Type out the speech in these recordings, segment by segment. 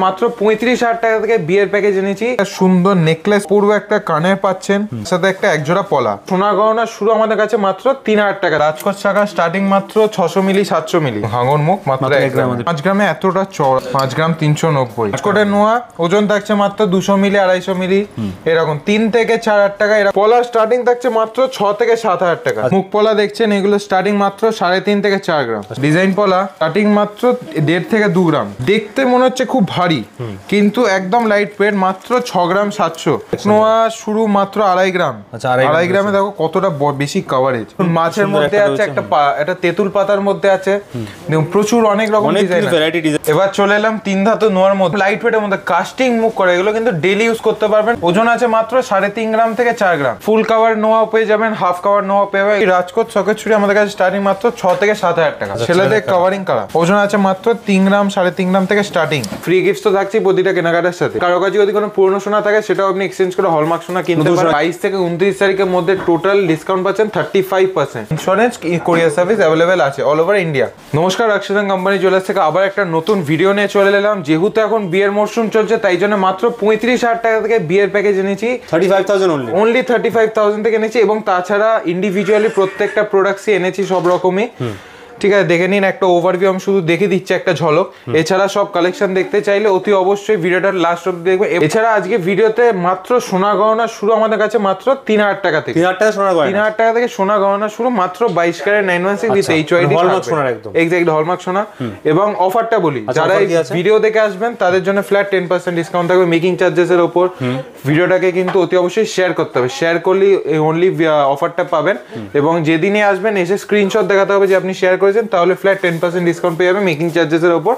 মাত্র 35,000 টাকা থেকে বিয়ের প্যাকেজ এনেছি। সুন্দর নেকলেস পূর্বে একটা কানের পাচ্ছেন, সাথে একটা একজোড়া পলা। সোনা গহনা শুরু আমাদের কাছে মাত্র 3,000 টাকা। রাজকোট শাখা স্টার্টিং মাত্র 600 মিলি 700 মিলি। ভাঙন মুখ মাত্র 1 গ্রাম। 5 গ্রামে এতটা চড়, 5 গ্রাম 390। রাজকোটের নোয়া ওজন থাকছে মাত্র 200 মিলি 250 মিলি এরকম 3 থেকে 4,000 টাকা। এরা পলা স্টার্টিং থাকছে মাত্র 6 থেকে 7,000 টাকা। মুখ পলা দেখছেন এগুলো স্টার্টিং মাত্র 3.5 থেকে 4 গ্রাম। ডিজাইন পলা স্টার্টিং মাত্র 1.5 থেকে 2 গ্রাম। দেখতে মনে হচ্ছে খুব ভারী, কিন্তু একদম লাইট ওয়েট, মাত্র 6 গ্রাম 700। নোয়া শুরু মাত্র 2.5 গ্রাম। 2.5 গ্রামে দেখো কতটা বেশি কভারেজ। মাছের মধ্যে আছে একটা তেঁতুল পাতার মধ্যে আছে, প্রচুর অনেক রকম ডিজাইন। এবার চলে এলাম 3 ধাতু নোয়ার মধ্যে, লাইট ওয়েটের মধ্যে কাস্টিং মুখ করে। এগুলো কিন্তু ডেইলি ইউজ করতে পারবেন। ওজন আছে মাত্র 3.5 গ্রাম থেকে 4 গ্রাম। ফুল কভার নোয়া পেয়ে যাবেন, হাফ কভার নোয়া পেয়ে যাবেন। রাজকোট সকেট ছুরি আমাদের কাছে স্টার্টিং মাত্র 6 থেকে 7,000 টাকা। ছেলেদের কভারিং করা ওজন আছে মাত্র 3 গ্রাম 3.5 গ্রাম থেকে স্টার্টিং। ফ্রি গিফট তো থাকছে প্রতিটা কেনাকাটার সাথে। কারো কাছে যদি কোনো পুরনো সোনা থাকে সেটাও আপনি এক্সচেঞ্জ করে হলমার্ক সোনা কিনতে পারেন। 22 থেকে 29 তারিখের মধ্যে টোটাল ডিসকাউন্ট পাচ্ছেন 35%। ইন্স্যুরেন্স কোরিয়ার সার্ভিস অ্যাভেলেবেল আছে অল ওভার ইন্ডিয়া। নমস্কার, রাজকোট কোম্পানি জুয়েলার্স থেকে আবার একটা নতুন ভিডিও নিয়ে চলে এলাম। যেহেতু এখন বিয়ের মরশুম চলছে, তাই জন্য মাত্র 35,000 টাকা থেকে বিয়ের প্যাকেজ এনেছি। 35,000 অনলি 35,000 থেকে এনেছি। এবং তাছাড়া ইন্ডিভিজুয়ালি প্রত্যেকটা প্রোডাক্টসই এনেছি সব রকমই। ঠিক আছে, দেখে নিন একটা ওভারভিউ, আমি শুধু দেখে দিচ্ছি একটা ঝলক। এছাড়া সব কালেকশন দেখতে চাইলে অতি অবশ্যই ভিডিওটার লাস্ট অবধি দেখবে। এছাড়া আজকে ভিডিওতে মাত্র সোনা গহনা শুরু আমাদের কাছে মাত্র 3,000 টাকা থেকে। 3,000 টাকা সোনা গহনা, 3,000 টাকা থেকে সোনা গহনা শুরু মাত্র 22 ক্যারেট 916 উইথ এইচওআইডি হলমার্ক সোনা, একদম এক্স্যাক্ট হলমার্ক সোনা। এবং অফারটা বলি, যারা ভিডিও দেখে আসবেন তাদের জন্য ফ্ল্যাট 10% ডিসকাউন্ট থাকবে মেকিং চার্জেস এর উপর। ভিডিওটাকে কিন্তু অতি অবশ্যই শেয়ার করতে হবে, শেয়ার করলে অনলি অফারটা পাবেন। এবং যেদিনই আসবেন এসে স্ক্রিনশট দেখাতে হবে যে আপনি শেয়ার করেছেন, তাহলে ফ্ল্যাট 10% ডিসকাউন্ট পেয়ে যাবেন মেকিং চার্জেস এর উপর।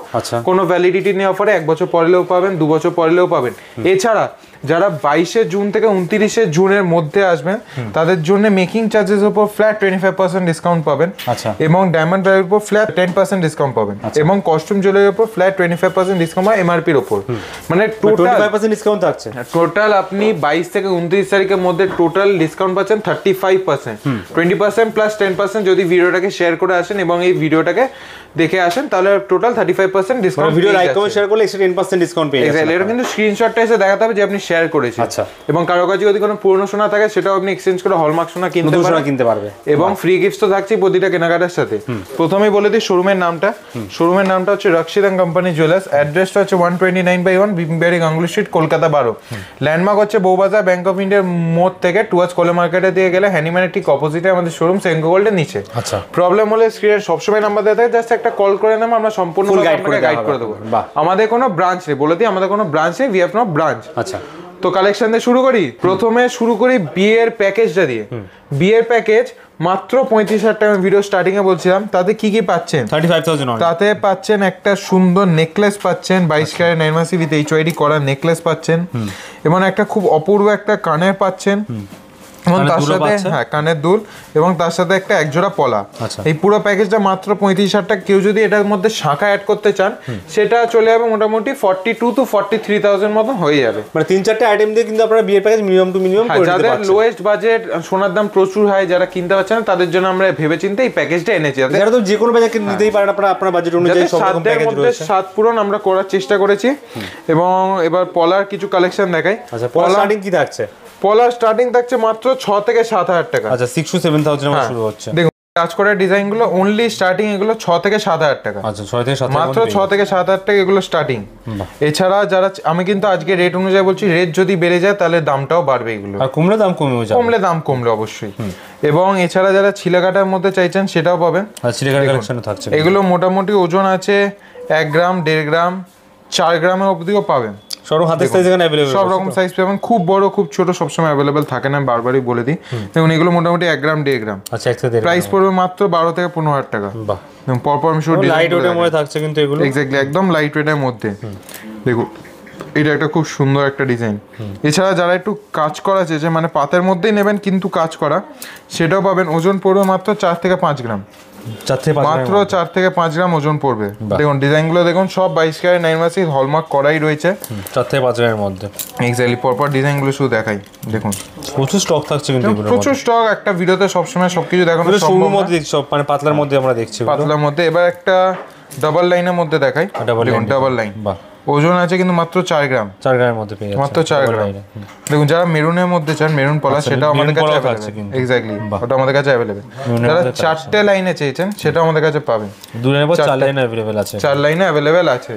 কোনো ভ্যালিডিটি নেই অফারে, 1 বছর পরেও পাবেন, 2 বছর পরেও পাবেন। এছাড়া যারা 22 জুন থেকে 29 জুনের মধ্যে আসবেন তাদের জন্য মেকিং চার্জেস এর উপর ফ্ল্যাট 25% ডিসকাউন্ট পাবেন। এবং ডায়মন্ড ভ্যালির উপর ফ্ল্যাট 10% ডিসকাউন্ট পাবেন। এবং কস্টিউম জুয়েলারির উপর ফ্ল্যাট 25% ডিসকাউন্ট হয় এমআরপি এর উপর। মানে টোটাল 25% ডিসকাউন্ট থাকছে। টোটাল আপনি 22 থেকে 29 তারিখের মধ্যে টোটাল ডিসকাউন্ট পাচ্ছেন 35%। 20% প্লাস 10% যদি ভিডিওটাকে শেয়ার করে আসেন এবং এই ভিডিওটাকে দেখে আসেন, তাহলে total 35% discount. Video like comment share করলে এক্সট্রা 10% ডিসকাউন্ট পেয়ে যাবেন। এটা কিন্তু স্ক্রিনশটটা এসে দেখাতে হবে যে আপনি শেয়ার করেছেন। এবং কারো কাছে যদি কোনো পুরনো সোনা থাকে সেটাও আপনি এক্সচেঞ্জ করে হলমার্ক সোনা কিনতে পারবেন। এবং ফ্রি গিফটস তো থাকছে প্রতিটা কেনাকাটার সাথে। প্রথমেই বলে দিই শোরুমের নামটা। শোরুমের নামটা হচ্ছে রাজকোট কোম্পানি জুয়েলার্স। অ্যাড্রেসটা হচ্ছে 129/1 বিপিনবাড়ি গাঙ্গুলি স্ট্রিট, কলকাতা 12। ল্যান্ডমার্ক হচ্ছে বউবাজার ব্যাংক অফ ইন্ডিয়ার মোড় থেকে টুয়ার্ডস কোলে মার্কেটে দিয়ে গেলে হ্যানিম্যানের ঠিক অপোজিটে আমাদের শোরুম, সেঙ্কো গোল্ডের নিচে। প্রবলেম হলে স্ক্রিনে সবসময় নাম্বার দেওয়া থাকে, জাস্ট একটা কল করে নেব, আমরা সম্পূর্ণ গাইড করে দেবো। আমাদের কোনো ব্রাঞ্চ নেই, বলে দিই আমাদের কোনো ব্রাঞ্চ নেই, উই হ্যাভ নো ব্রাঞ্চ। তো কালেকশন দিয়ে শুরু করি। প্রথমে শুরু করি বিয়ের প্যাকেজটা দিয়ে। বিয়ের প্যাকেজ মাত্র 35,000 টাকা। ভিডিও স্টার্টিং এ বলছিলাম তাতে কি কি পাচ্ছেন। 35,000 তাতে পাচ্ছেন একটা সুন্দর নেকলেস পাচ্ছেন, 22 ক্যারেট 916 উইথ এইচওআইডি করা নেকলেস পাচ্ছেন। এবং একটা খুব অপূর্ব একটা কানের পাচ্ছেন, এবং তার সাথে কানের দুল, এবং তার সাথে একটা একজোড়া পলা। এই পুরো প্যাকেজটা মাত্র 35,000 টাকা। কেউ যদি এটার মধ্যে শাঁখা অ্যাড করতে চান সেটা চলে যাবে মোটামুটি 42 to 43,000 মতো হয়ে যাবে। মানে 3-4টা আইটেম দিয়ে কিন্তু আপনারা বিয়ের প্যাকেজ মিনিমাম টু মিনিমাম করে দিতে পারছেন। যাদের লোয়েস্ট বাজেট, সোনার দাম প্রচুর হয়, যারা কিনতে পারছেন না, তাদের জন্য আমরা ভেবেচিন্তে এই প্যাকেজটা এনেছি। যারা তো যে কোনো বাজেট নিতেই পারেন, আপনার বাজেট অনুযায়ী সব রকম প্যাকেজ রয়েছে। 7 পূরণ আমরা করার চেষ্টা করেছি। এবং এবার পলার কিছু কালেকশন দেখাই। আচ্ছা, পলা স্টার্টিং কি থাকছে? পলার স্টার্টিং থাকছে মাত্র 6 থেকে 7,000 টাকা। আচ্ছা, 6 to 7,000 এর শুরু হচ্ছে। দেখুন কাজ করার ডিজাইন গুলো অনলি স্টার্টিং এগুলো 6 থেকে 7,000 টাকা। আচ্ছা, 6 থেকে 7,000 মাত্র 6 থেকে 7,000 টাকা এগুলো স্টার্টিং। এছাড়া যারা, আমি কিন্তু আজকে রেট অনুযায়ী বলছি, রেট যদি বেড়ে যায় তাহলে দামটাও বাড়বে এগুলো, আর কমলে দাম কমলে দাম কমলে অবশ্যই। এবং এছাড়া যারা ছিলাকাটার মধ্যে চাইছেন সেটাও পাবেন। আর ছিলাকাটা কালেকশন থাকছে। এগুলো মোটামুটি ওজন আছে 1 গ্রাম, 1.5 গ্রাম, 4 গ্রামের অবধিও পাবেন। সব হাতের সাইজ এখানে अवेलेबल, সব রকম সাইজ পাবেন। খুব বড় খুব ছোট সবসময় अवेलेबल থাকে না, বারবারই বলে দিই। দেখুন এগুলো মোটামুটি 1 গ্রাম, 1.5 গ্রাম। আচ্ছা, প্রাইস পড়বে মাত্র 12 থেকে 15,000 টাকা। বাহ, পরপর আমি শুধু লাইট ওয়েটের মধ্যে থাকছে কিন্তু এগুলো এক্স্যাক্টলি একদম লাইট ওয়েটের মধ্যে। দেখুন এটা একটা খুব সুন্দর একটা ডিজাইন। এছাড়া যারা একটু কাজ করা চেয়েছে, মানে পাতের মধ্যেই নেবেন কিন্তু কাজ করা, সেটাও পাবেন। ওজন পড়বে মাত্র 4 থেকে 5 গ্রাম। মাত্র 4 থেকে 5 গ্রাম ওজন পড়বে। দেখুন ডিজাইন গুলো দেখুন, সব 22 ক্যারেট 916 হলমার্ক করাই রয়েছে 4 থেকে 5 গ্রামের মধ্যে। এক্স্যাক্টলি পরপর ডিজাইন গুলো শুধু দেখাই। দেখুন প্রচুর স্টক থাকছে কিন্তু এগুলো, প্রচুর স্টক। একটা ভিডিওতে সবসময় সবকিছু দেখানো সম্ভব না। মধ্যে সব মানে পাতলার মধ্যে আমরা দেখছি, পাতলার মধ্যে। এবার একটা ডাবল লাইনের মধ্যে দেখাই। দেখুন ডাবল লাইন, ওজন আছে কিন্তু মাত্র 4 গ্রাম, 4 গ্রামের মধ্যে পেয়ে যাচ্ছে, মাত্র 4 গ্রাম। দেখুন যারা মেরুনের মধ্যে চান, মেরুন পলা, সেটাও আমাদের কাছে অ্যাভেলেবেল। এক্স্যাক্টলি, ওটা আমাদের কাছে অ্যাভেলেবেল। যারা 4টে লাইনে চেয়েছেন সেটাও আমাদের কাছে পাবেন। 2 লাইনের পর 4 লাইনে অ্যাভেলেবেল আছে, 4 লাইনে অ্যাভেলেবেল আছে।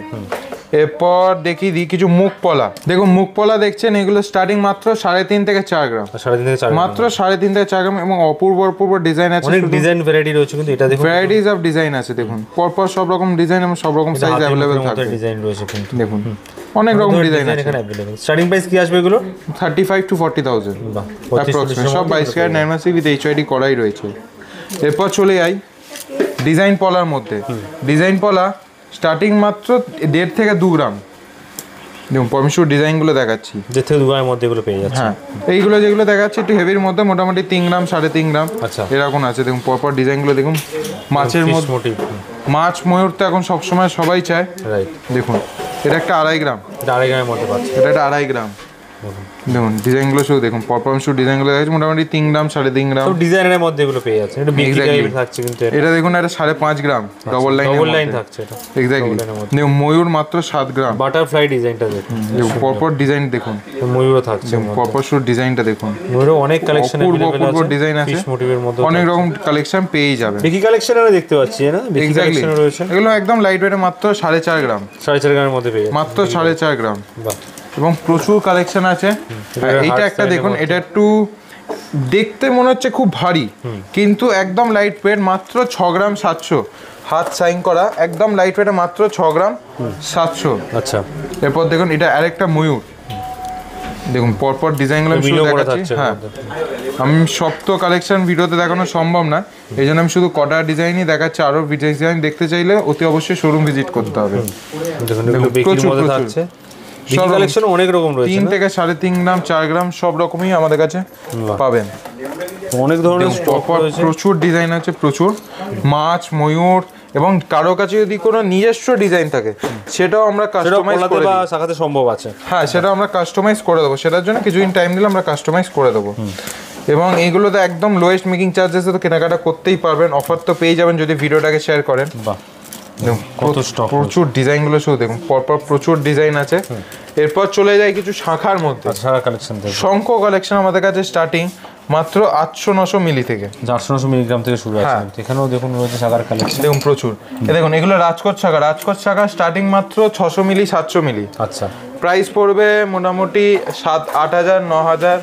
এরপর দেখিয়ে দিই কিছু মুখ পলা। দেখুন মুখ পলা দেখছেন, এগুলো স্টার্টিং মাত্র 3.5 থেকে 4 গ্রাম, 3.5 থেকে 4 মাত্র 3.5 থেকে 4 গ্রাম। এবং অপূর্ব অপূর্ব ডিজাইন আছে, অনেক ডিজাইন ভ্যারাইটি রয়েছে, কিন্তু এটা দেখুন ভ্যারাইটিস অফ ডিজাইন আছে। দেখুন পরপর সব রকম ডিজাইন এবং সব রকম সাইজ অ্যাভেলেবেল থাকবে। ডিজাইন রয়েছে কিন্তু দেখুন অনেক রকম ডিজাইন আছে এখানে অ্যাভেলেবেল। স্টার্টিং প্রাইস কি আসবে এগুলো? 35 to 40,000 অ্যাপ্রক্সিমেট। সব 22 ক্যারেট 9 মাসি উইথ HID করাই রয়েছে। এরপর চলে যাই ডিজাইন পলার মধ্যে। ডিজাইন পলা স্টার্টিং মাত্র 1.5 থেকে 2 গ্রাম। দেখুন পরমেশ্বর ডিজাইনগুলো দেখাচ্ছি, 1.5 থেকে 2 গ্রামের মধ্যে এগুলো পেয়ে যাচ্ছে। হ্যাঁ এইগুলো যেগুলো দেখাচ্ছি একটু হেভির মধ্যে, মোটামুটি 3 গ্রাম 3.5 গ্রাম আচ্ছা এরকম আছে। দেখুন পরপর ডিজাইনগুলো দেখুন, মাছের মধ্যে মোটিভ, মাছ ময়ূর তো এখন সবসময় সবাই চায়। রাইট, দেখুন এটা একটা 2.5 গ্রাম, এটা 2.5 গ্রামের মধ্যে পাচ্ছে। এটা একটা 2.5 গ্রাম। দেখুন ডিজাইনগুলো শুধু দেখুন, পরপর শুধু ডিজাইনগুলো দেখাচ্ছি মোটামুটি 3 গ্রাম 3.5 গ্রাম সব ডিজাইনের মধ্যে এগুলো পেয়ে যাচ্ছে। এটা বিগ টাইপের থাকছে কিন্তু এটা দেখুন এটা 5.5 গ্রাম ডবল লাইন থাকছে এটা। এক্স্যাক্টলি। দেখুন ময়ূর মাত্র 7 গ্রাম। বাটারফ্লাই ডিজাইনটা দেখুন, পরপর ডিজাইন দেখুন, ময়ূরও থাকছে। পরপর শুধু ডিজাইনটা দেখুন, ময়ূরও অনেক কালেকশন অপূর্ব ডিজাইন আছে, ফিশ মোটিভের মধ্যে অনেক রকম কালেকশন পেয়ে যাবেন। বিকি কালেকশন আমরা দেখতে পাচ্ছি না, বিকি কালেকশন রয়েছে। এগুলো একদম লাইট ওয়েটে মাত্র 4.5 গ্রাম, 4.5 গ্রামের মধ্যে পেয়ে যাচ্ছে, মাত্র 4.5 গ্রাম। বাহ, এবং প্রচুর কালেকশন আছে। এইটা একটা দেখুন, এটা একটু দেখতে মনে হচ্ছে খুব ভারী, কিন্তু একদম লাইট ওয়েট, মাত্র 6 গ্রাম 700, হাত সাইন করা, একদম লাইট ওয়েটে মাত্র 6 গ্রাম 700। আচ্ছা এরপর দেখুন এটা আরেকটা ময়ূর। দেখুন পরপর ডিজাইনগুলো আমি শুধু দেখাচ্ছি। হ্যাঁ আমি সব তো কালেকশন ভিডিওতে দেখানো সম্ভব না, এই জন্য আমি শুধু কটা ডিজাইনই দেখাচ্ছি। আরও ডিজাইন দেখতে চাইলে অতি অবশ্যই শোরুম ভিজিট করতে হবে। প্রচুর থাকছে, সব কালেকশন অনেক রকম রয়েছে। 3 থেকে 3.5 গ্রাম 4 গ্রাম সব রকমই আমাদের কাছে পাবেন। অনেক ধরনের স্টক রয়েছে, প্রচুর ডিজাইন আছে, প্রচুর মাছ ময়ূর। এবং কারো কাছে যদি কোনো নিজস্ব ডিজাইন থাকে সেটাও আমরা কাস্টমাইজ করে দেব, শাখাতে সম্ভব আছে। হ্যাঁ সেটাও আমরা কাস্টমাইজ করে দেবো, সেটার জন্য কিছুদিন টাইম দিলে আমরা কাস্টমাইজ করে দেবো। এবং এইগুলোতে একদম লোয়েস্ট মেকিং চার্জেসে তো কেনাকাটা করতেই পারবেন, অফার তো পেয়ে যাবেন যদি ভিডিওটাকে শেয়ার করেন। বাহ, কত স্টক, প্রচুর ডিজাইনগুলো শুধু দেখুন, পরপর প্রচুর ডিজাইন আছে। এরপর চলে যায় কিছু শাখার মধ্যে। শাখা কালেকশন থেকে শঙ্খ কালেকশন আমাদের কাছে স্টার্টিং মাত্র 800-900 মিলি থেকে, 400-900 মিলিগ্রাম থেকে শুরু আছে। এখানেও দেখুন রয়েছে শাখার কালেকশন, দেখুন প্রচুর। দেখুন এগুলো রাজকোট শাখা, রাজকোট শাখা স্টার্টিং মাত্র 600 মিলি 700 মিলি। আচ্ছা প্রাইস পড়বে মোটামুটি 7-8,000 9,000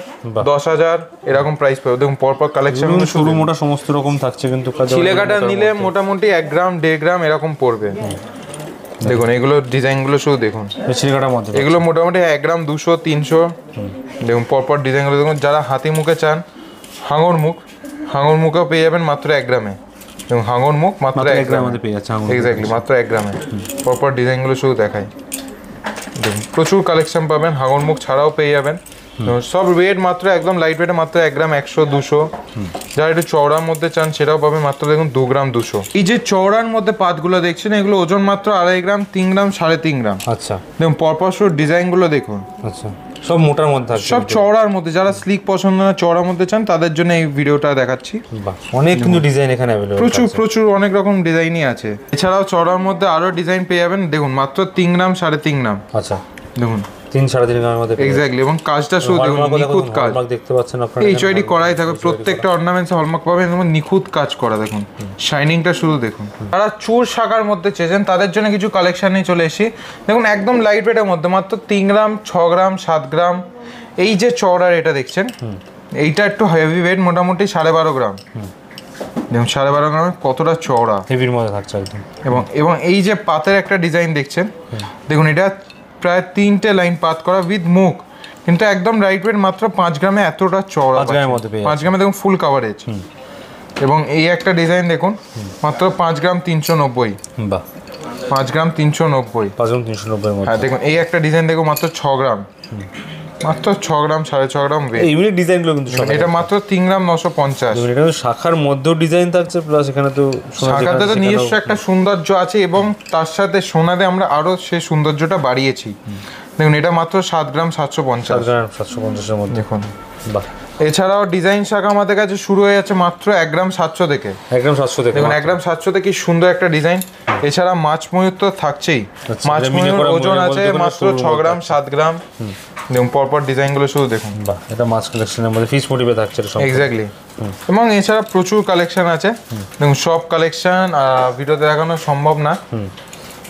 10,000 এরকম প্রাইস পড়বে। দেখুন পরপর কালেকশন শুরু মোটা সমস্ত রকম থাকছে, কিন্তু ছিলেকাটা নিলে মোটামুটি 1 গ্রাম 1.5 গ্রাম এরকম পড়বে। দেখুন এগুলো ডিজাইনগুলো শুধু দেখুন, ছিলেকাটার মধ্যে এগুলো মোটামুটি 1 গ্রাম 200-300। দেখুন পরপর ডিজাইনগুলো দেখুন। যারা হাতি মুখে চান, হাঙর মুখ, হাঙর মুখও পেয়ে যাবেন মাত্র 1 গ্রামে। এবং হাঙর মুখ মাত্র 1 গ্রামের মধ্যে পেয়ে যাচ্ছে, এক্স্যাক্টলি মাত্র 1 গ্রামে। পরপর ডিজাইনগুলো শুধু দেখাই, দেখুন প্রচুর কালেকশন পাবেন, হাঙর মুখ ছাড়াও পেয়ে যাবেন। সব ওয়েট মাত্র একদম লাইট ওয়েটে মাত্র 1 গ্রাম 100-200। যারা একটু চওড়ার মধ্যে চান সেটাও পাবেন মাত্র দেখুন 2 গ্রাম 200। এই যে চওড়ার মধ্যে পাতগুলো দেখছেন, এগুলো ওজন মাত্র 2.5 গ্রাম 3 গ্রাম 3.5 গ্রাম। আচ্ছা দেখুন পরপর ডিজাইনগুলো দেখুন, আচ্ছা সব মোটার মধ্যে আছে, সব চওড়ার মধ্যে। যারা স্লিক পছন্দ না চওড়ার মধ্যে চান তাদের জন্য এই ভিডিওটা দেখাচ্ছি। অনেক কিন্তু ডিজাইন এখানে अवेलेबल, প্রচুর প্রচুর অনেক রকম ডিজাইনই আছে। এছাড়াও চওড়ার মধ্যে আরো ডিজাইন পেয়ে যাবেন। দেখুন মাত্র 3 গ্রাম 3.5 গ্রাম। আচ্ছা দেখুন 3-3.5 গ্রামের মধ্যে এক্স্যাক্টলি। এবং কাজটা শুধু দেখুন, নিখুঁত কাজ দেখতে পাচ্ছেন আপনারা, HID করাই থাকবে, প্রত্যেকটা অর্নামেন্টস হলমার্ক পাবেন এবং নিখুঁত কাজ করা। দেখুন শাইনিংটা শুধু দেখুন। যারা চুর শাখার মধ্যে চেয়েছেন তাদের জন্য কিছু কালেকশন নিয়ে চলে এসেছি। দেখুন একদম লাইট ওয়েটের মধ্যে মাত্র 3 গ্রাম 6 গ্রাম 7 গ্রাম। এই যে চওড়ার এটা দেখছেন, এইটা একটু হেভি ওয়েট, মোটামুটি 12.5 গ্রাম। দেখুন 12.5 গ্রামে কতটা চওড়া, হেভির মধ্যে থাকছে একদম। এবং এই যে পাতের একটা ডিজাইন দেখছেন, দেখুন এটা প্রায় 3টে লাইন পাত করা উইথ মুখ, কিন্তু একদম লাইট ওয়েট, মাত্র 5 গ্রামে এতটা চওড়া, 5 গ্রামে দেখুন ফুল কাভারেজ। এবং এই একটা ডিজাইন দেখুন মাত্র 5 গ্রাম 390। বাহ, 5 গ্রাম 390, 5 গ্রাম 390 এর মধ্যে। হ্যাঁ দেখুন এই একটা ডিজাইন দেখুন মাত্র 6 গ্রাম, মাত্র 6 গ্রাম 6.5 গ্রাম ওয়েট। এই ইউনিক ডিজাইনগুলো কিন্তু এটা মাত্র 3 গ্রাম 950। এটা তো শাখার মধ্যেও ডিজাইন থাকছে, প্লাস এখানে তো শাখাতে তো নিজস্ব একটা সৌন্দর্য আছে, এবং তার সাথে সোনাতে আমরা আরো সেই সৌন্দর্যটা বাড়িয়েছি। দেখুন এটা মাত্র 7 গ্রাম 750। 7 গ্রাম 750 এর মধ্যে দেখুন। বাহ, এছাড়াও ডিজাইন শাখা আমাদের কাছে শুরু হয়ে যাচ্ছে মাত্র 1 গ্রাম 700 থেকে। 1 গ্রাম 700 থেকে দেখুন 1 গ্রাম 700 থেকে কি সুন্দর একটা ডিজাইন। এছাড়া মাছ ময়ূর তো থাকছেই, মাছ ময়ূর ওজন আছে মাত্র 6 গ্রাম 7 গ্রাম। দেখুন পরপর ডিজাইনগুলো শুধু দেখুন। বাহ, এটা মাছ কালেকশনের মধ্যে ফিশ মোটিভে থাকছে এটা সব। এক্স্যাক্টলি। এবং এছাড়া প্রচুর কালেকশন আছে, দেখুন সব কালেকশন ভিডিওতে দেখানো সম্ভব না।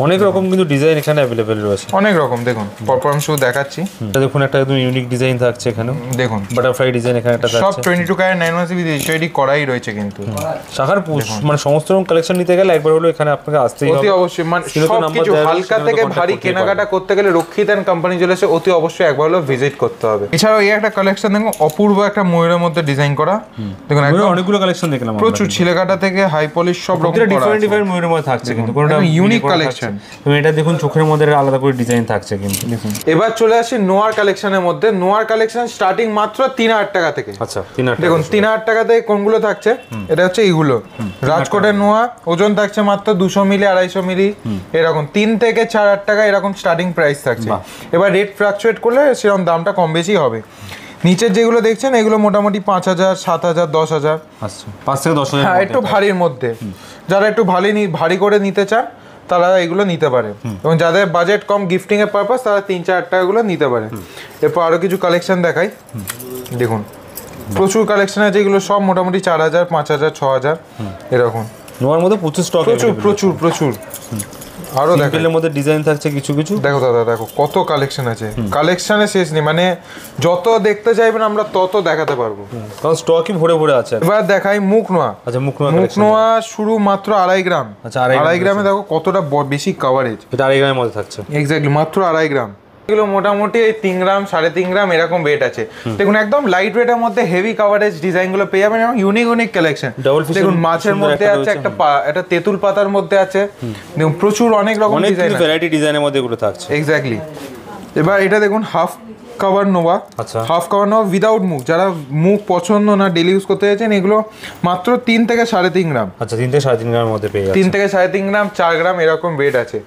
অনেক রকম কিন্তু ডিজাইন এখানে অ্যাভেলেবেল রয়েছে, অনেক রকম। দেখুন পরপর আমি শুধু দেখাচ্ছি। দেখুন একটা একদম ইউনিক ডিজাইন থাকছে এখানে, দেখুন বাটারফ্লাই ডিজাইন এখানে একটা সব থাকছে। 22 ক্যারেট 9 মাসি এইচআইডি করাই রয়েছে কিন্তু। শাখার মানে সমস্ত রকম কালেকশন নিতে গেলে একবার হলো এখানে আপনাকে আসতেই হবে। অতি অবশ্যই, মানে সবকিছু হালকা থেকে ভারী কেনাকাটা করতে গেলে রক্ষিত এন্ড কোম্পানি চলেছে, অতি অবশ্যই একবার হলো ভিজিট করতে হবে। এছাড়াও এই একটা কালেকশন দেখুন, অপূর্ব একটা ময়ূরের মধ্যে ডিজাইন করা। দেখুন একদম অনেকগুলো কালেকশন দেখলাম, প্রচুর ছিলেকাটা থেকে হাই পলিশ সব রকম করা আছে। ডিফারেন্ট ময়ূরের মধ্যে থাকছে কিন্তু কোনটা ইউনিক কালেকশন। তুমি এটা দেখুন চোখের মধ্যে আলাদা করে ডিজাইন থাকছে কিন্তু। এবার চলে আসি নোয়ার কালেকশনের মধ্যে। নোয়ার কালেকশন স্টার্টিং মাত্র 3000 টাকা থেকে। আচ্ছা 3000 দেখুন 3000 টাকা থেকে কোনগুলো থাকছে, এটা হচ্ছে এইগুলো রাজকোটের নোয়া, ওজন থাকছে মাত্র 200 মিলি 250 মিলি এরকম 3 থেকে 4000 টাকা এরকম স্টার্টিং প্রাইস থাকছে। এবার রেট ফ্লাকচুয়েট করলে সেরকম দামটা কম বেশি হবে। নিচের যেগুলো দেখছেন এগুলো মোটামুটি 5000 7000 10000। আচ্ছা 5 থেকে 10000। হ্যাঁ একটু ভারীর মধ্যে, যারা একটু ভারী করে নিতে চান তারা এগুলো নিতে পারে, এবং যাদের বাজেট কম গিফটিং এর পারপাস তারা 3-4 টাকাগুলো নিতে পারে। এরপর আরো কিছু কালেকশন দেখাই। দেখুন প্রচুর কালেকশন আছে, এগুলো সব মোটামুটি 4000 5000 6000 এরকম। নোয়ার মধ্যে প্রচুর স্টক, প্রচুর প্রচুর প্রচুর। আরো সিম্পলের মধ্যে ডিজাইন থাকছে কিছু কিছু। দেখো দাদা, দেখো কত কালেকশন আছে, কালেকশনের শেষ নেই, মানে যত দেখতে চাইবেন আমরা তত দেখাতে পারবো, কারণ স্টকই ভরে ভরে আছে। এবার দেখাই মুখ নোয়া। আচ্ছা মুখ নোয়া শুরু মাত্র 2.5 গ্রাম। আচ্ছা 2.5 গ্রামে দেখো কতটা বেশি কভারেজ, এটা 2.5 গ্রামের মধ্যে থাকছে। এক্স্যাক্টলি মাত্র 2.5 গ্রাম। এগুলো মোটামুটি এই 3 গ্রাম 3.5 গ্রাম এরকম ওয়েট আছে। দেখুন একদম লাইট ওয়েটের মধ্যে হেভি কভারেজ ডিজাইন গুলো পেয়ে যাবেন, এবং ইউনিক কালেকশন। দেখুন মাছের মধ্যে আছে, একটা তেঁতুল পাতার মধ্যে আছে, দেখুন প্রচুর অনেক রকম ডিজাইন, ভ্যারাইটি ডিজাইনের মধ্যে এগুলো থাকছে। এক্স্যাক্টলি। এবার এটা দেখুন হাফ কভার নোভা। আচ্ছা হাফ কভার নোভা উইদাউট মুখ, যারা মুখ পছন্দ না ডেলি ইউজ করতে চাইছেন, এগুলো মাত্র 3 থেকে 3.5 গ্রাম। আচ্ছা 3 থেকে 3.5 গ্রামের মধ্যে পেয়ে যাচ্ছে। 3 থেকে 3.5 গ্রাম 4 গ্রাম এরকম ওয়েট আছে,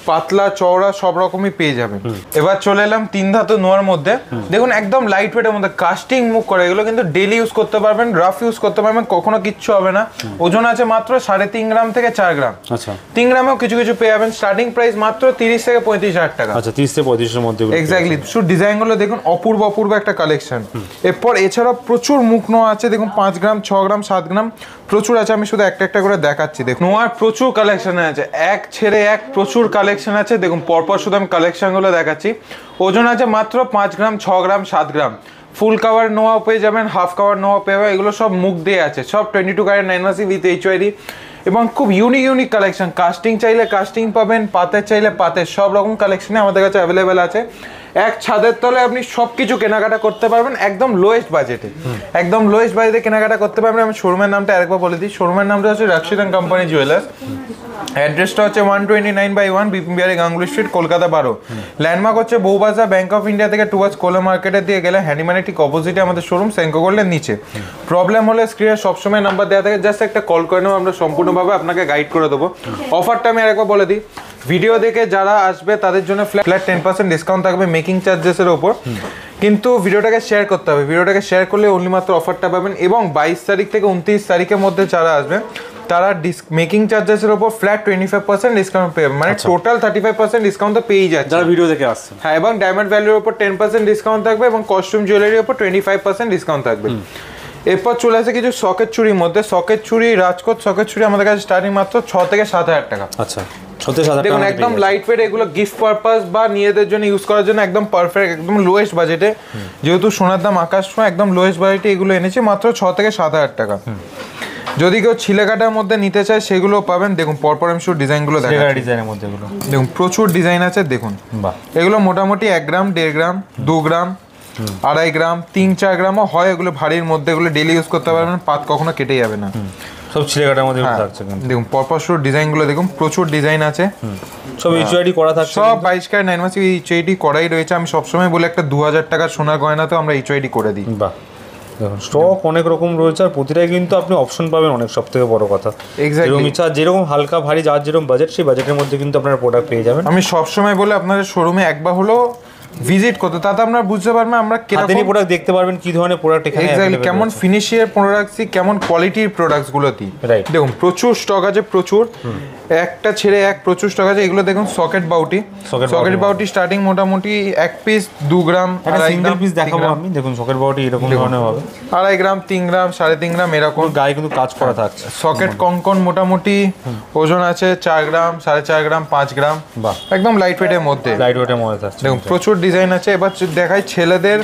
পাতলা চওড়া সব রকমই পেয়ে যাবেন। এবার চলে এলাম 3 ধাতু নোয়ার মধ্যে। দেখুন একদম লাইট ওয়েটের মধ্যে কাস্টিং মুখ করে, এগুলো কিন্তু ডেলি ইউজ করতে পারবেন, রাফ ইউজ করতে পারবেন, কখনো কিচ্ছু হবে না। ওজন আছে মাত্র 3.5 গ্রাম থেকে 4 গ্রাম। আচ্ছা 3 গ্রামেও কিছু কিছু পেয়ে যাবেন। স্টার্টিং প্রাইস মাত্র 30 থেকে 35,000 টাকা। আচ্ছা 30 থেকে 35 এর মধ্যে। এক্স্যাক্টলি। শুধু ডিজাইনগুলো দেখুন, অপূর্ব একটা কালেকশন। এরপর এছাড়া প্রচুর মুখ নোয়া আছে, দেখুন 5 গ্রাম 6 গ্রাম 7 গ্রাম প্রচুর আছে। আমি শুধু একটা করে দেখাচ্ছি। দেখুন নোয়ার প্রচুর কালেকশন আছে, এক ছেড়ে এক প্রচুর কালেকশন আছে। দেখুন পরপর শুধু আমি কালেকশনগুলো দেখাচ্ছি। ওজন আছে মাত্র 5 গ্রাম 6 গ্রাম 7 গ্রাম। ফুল কাভার নোয়া পেয়ে যাবেন, হাফ কাভার নোয়া পেয়ে যাবেন, এগুলো সব মুখ দিয়ে আছে, সব 22 ক্যারেট 9 মাসি উইথ এইচআইডি, এবং খুব ইউনিক কালেকশন। কাস্টিং চাইলে কাস্টিং পাবেন, পাতের চাইলে পাতের, সব রকম কালেকশনে আমাদের কাছে অ্যাভেলেবেল আছে। এক ছাদের তলে আপনি সবকিছু কেনাকাটা করতে পারবেন একদম লোয়েস্ট বাজেটে, একদম লোয়েস্ট বাজেটে কেনাকাটা করতে পারবেন। আমি শোরুমের নামটা আরেকবার বলে দিই, শোরুমের নামটা হচ্ছে রক্ষিত কোম্পানি জুয়েলার্স। অ্যাড্রেসটা হচ্ছে 129/1 বিপিন বিহারি গাঙ্গুলি স্ট্রিট, কলকাতা 12। ল্যান্ডমার্ক হচ্ছে বউবাজার, ব্যাংক অফ ইন্ডিয়া থেকে টুয়ার্ডস কোলা মার্কেটের দিয়ে গেলে হ্যান্ডিম্যানের ঠিক অপোজিটে আমাদের শোরুম, সেঙ্কো গোল্ডের নিচে। প্রবলেম হলে স্ক্রিনে সবসময় নাম্বার দেওয়া থাকে, জাস্ট একটা কল করে নেবো, আমরা সম্পূর্ণভাবে আপনাকে গাইড করে দেবো। অফারটা আমি আরেকবার বলে দিই, ভিডিও দেখে যারা আসবে তাদের জন্য ফ্ল্যাট 10% ডিসকাউন্ট থাকবে মেকিং চার্জেসের ওপর, কিন্তু ভিডিওটাকে শেয়ার করতে হবে। ভিডিওটাকে শেয়ার করলে অনলি মাত্র অফারটা পাবেন। এবং 22 তারিখ থেকে 29 তারিখের মধ্যে যারা আসবে তারা মেকিং চার্জেসের উপর ফ্ল্যাট 25% ডিসকাউন্ট পেয়ে, মানে টোটাল 35% ডিসকাউন্ট তো পেয়েই যাচ্ছে যারা ভিডিও দেখে আসছে। হ্যাঁ, এবং ডায়মন্ড ভ্যালুর উপর 10% ডিসকাউন্ট থাকবে, এবং কস্টিউম জুয়েলারির উপর 25% ডিসকাউন্ট থাকবে। এরপর চলে আসে কিছু সকেট চুরির মধ্যে। সকেট চুরি, রাজকোট সকেট চুরি আমাদের কাছে স্টার্টিং মাত্র 6 থেকে 7,000 টাকা। আচ্ছা 6 থেকে 7,000 দেখুন একদম লাইট ওয়েট, এগুলো গিফট পারপাস বা নিজেদের জন্য ইউজ করার জন্য একদম পারফেক্ট, একদম লোয়েস্ট বাজেটে। যেহেতু সোনার দাম আকাশ ছোঁয়া, একদম লোয়েস্ট বাজেটে এগুলো এনেছি মাত্র 6 থেকে 7,000 টাকা। যদি কেউ ছিলেকাটার মধ্যে নিতে চায় সেগুলো পাবেন। দেখুন পরপর আমি শুধু ডিজাইনগুলো দেখাচ্ছি। ডিজাইনের মধ্যে এগুলো দেখুন প্রচুর ডিজাইন আছে। দেখুন এগুলো মোটামুটি 1 গ্রাম 1.5 গ্রাম 2 গ্রাম 2.5 গ্রাম 3-4 গ্রামও হয়। এগুলো ভারীর মধ্যে, এগুলো ডেলি ইউজ করতে পারবেন, পাত কখনো কেটে যাবে না। সব ছিলেকাটার মধ্যে থাকছে। দেখুন পরপর শুধু ডিজাইনগুলো দেখুন, প্রচুর ডিজাইন আছে, সব এইচআইডি করা থাকছে, সব 22 ক্যারেট 9 মাসি এইচআইডি করাই রয়েছে। আমি সবসময় বলি একটা 2000 টাকার সোনার গয়নাতেও আমরা এইচআইডি করে দিই। বাহ, দেখুন স্টক অনেক রকম রয়েছে, আর প্রতিটাই কিন্তু আপনি অপশন পাবেন অনেক, সব থেকে বড় কথা। যেরকম ইচ্ছা, যেরকম হালকা ভারী যার যেরকম বাজেট, সেই বাজেটের মধ্যে কিন্তু আপনারা প্রোডাক্ট পেয়ে যাবেন। আমি সবসময় বলে আপনাদের শোরুমে একবার হলো ভিজিট করতে, তাতে আপনারা বুঝতে পারবেন আমরা হাতে নিয়ে প্রোডাক্ট দেখতে পারবেন কি ধরনের প্রোডাক্ট এখানে এক্স্যাক্টলি কেমন ফিনিশিংয়ের প্রোডাক্টস, কেমন কোয়ালিটির প্রোডাক্টস গুলো দিই। Right. দেখুন প্রচুর স্টক আছে, প্রচুর, একটা ছেড়ে এক প্রচুর স্টক আছে। এগুলো দেখুন সকেট বাউটি, সকেট বাউটি স্টার্টিং মোটামুটি 1 পিস 2 গ্রাম, একটা সিঙ্গেল পিস দেখাবো আমি। দেখুন সকেট বাউটি এরকম ধরনের হবে, 2.5 গ্রাম, 3 গ্রাম, 3.5 গ্রাম এরকম। গায়ে কিন্তু কাজ করা থাকছে। সকেট কঙ্কন মোটামুটি ওজন আছে 4 গ্রাম, 4.5 গ্রাম, 5 গ্রাম, বাহ, একদম লাইট ওয়েটের মধ্যে। লাইট ওয়েটের মধ্যে থাকছে। দেখুন প্রচুর ডিজাইন আছে। এবার দেখাই ছেলেদের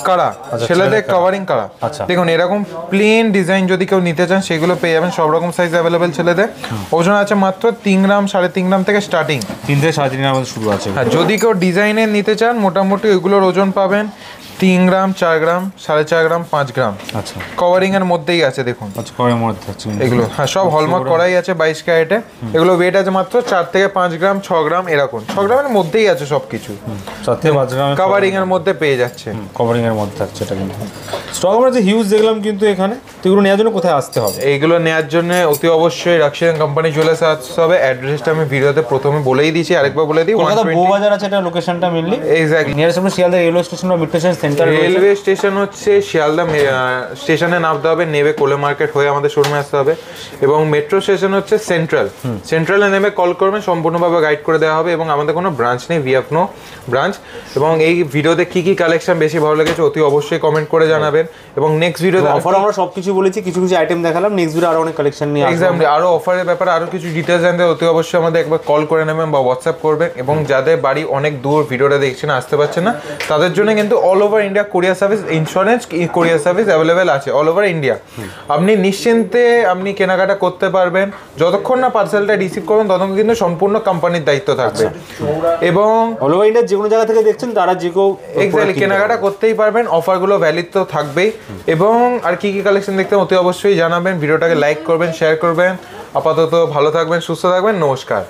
কারা, ছেলেদের কভারিং কারা। দেখুন এরকম প্লেন ডিজাইন যদি কেউ নিতে চান সেগুলো পেয়ে যাবেন, সব রকম সাইজ অ্যাভেলেবেল ছেলেদের। ওজন আছে মাত্র 3 গ্রাম, 3.5 গ্রাম থেকে স্টার্টিং, 3 থেকে 3.5 গ্রাম শুরু আছে। হ্যাঁ, যদি কেউ ডিজাইনের নিতে চান মোটামুটি ওইগুলোর ওজন পাবেন 3 গ্রাম, 4 গ্রাম, 4.5 গ্রাম, 5 গ্রাম। আচ্ছা, কভারিং এর মধ্যেই আছে দেখুন। আচ্ছা, কভারের মধ্যে আছে এগুলো, হ্যাঁ সব হলমার্ক করাই আছে 22 ক্যারেটে। এগুলো ওয়েট আছে মাত্র 4 থেকে 5 গ্রাম, 6 গ্রাম এরকম, 6 গ্রামের মধ্যেই আছে সবকিছু। 4 থেকে 5 গ্রাম কভারিং এর মধ্যে পেয়ে যাচ্ছে, কভারিং এর মধ্যে থাকছে এটা। কিন্তু স্টক আমরা যে হিউজ দেখলাম কিন্তু এখানে, তো এগুলো নেওয়ার জন্য কোথায় আসতে হবে? এইগুলো নেওয়ার জন্য অতি অবশ্যই রাক্সিয়ান কোম্পানি জুয়েলার্সে আসতে হবে। অ্যাড্রেসটা আমি ভিডিওতে প্রথমে বলেই দিয়েছি, আরেকবার বলে দিই। কলকাতা বউবাজার আছে এটা লোকেশনটা মেইনলি। এক্স্যাক্টলি নিয়ারেস্ট আমরা শিয়ালদা রেলওয়ে স্টেশন বা metro station centre. Railway station হচ্ছে শিয়ালদা স্টেশনে নামতে হবে, নেমে কোলে মার্কেট হয়ে আমাদের শোরুমে আসতে হবে। এবং মেট্রো স্টেশন হচ্ছে সেন্ট্রালে নেমে কল করবেন, সম্পূর্ণভাবে গাইড করে দেওয়া হবে। এবং আমাদের কোনো ব্রাঞ্চ নেই, উই হ্যাভ নো ব্রাঞ্চ। এবং এই ভিডিওতে কি কি কালেকশন বেশি ভালো লেগেছে অতি অবশ্যই কমেন্ট করে জানাবেন। এবং নেক্সট ভিডিওতে অফার আমরা সবকিছু বলেছি, কিছু কিছু আইটেম দেখালাম, নেক্সট ভিডিও আরো অনেক কালেকশন নিয়ে আসবো। এক্স্যাক্টলি আরো অফারের ব্যাপারে আরো কিছু ডিটেইলস জানতে অতি অবশ্যই আমাদের একবার কল করে নেবেন বা হোয়াটসঅ্যাপ করবেন। এবং যাদের বাড়ি অনেক দূর, ভিডিওটা দেখছেন আসতে পারছেন না, তাদের জন্য কিন্তু অল ওভার ইন্ডিয়া কোরিয়ার সার্ভিস, ইন্স্যুরেন্স কোরিয়ার সার্ভিস অ্যাভেলেবেল আছে অল ওভার ইন্ডিয়া। আপনি নিশ্চিন্তে আপনি কেনাকাটা করতে পারবেন, যতক্ষণ না পার্সেলটা রিসিভ করবেন ততক্ষণ কিন্তু সম্পূর্ণ কোম্পানির দায়িত্ব থাকবে। এবং অল ওভার ইন্ডিয়া যে কোনো জায়গা থেকে দেখছেন তারা যে কেউ এক্স্যাক্টলি কেনাকাটা করতেই পারবেন, অফারগুলো ভ্যালিড তো থাকবেই। এবং আর কি কি কালেকশন দেখতে অতি অবশ্যই জানাবেন, ভিডিওটাকে লাইক করবেন, শেয়ার করবেন। আপাতত ভালো থাকবেন, সুস্থ থাকবেন, নমস্কার।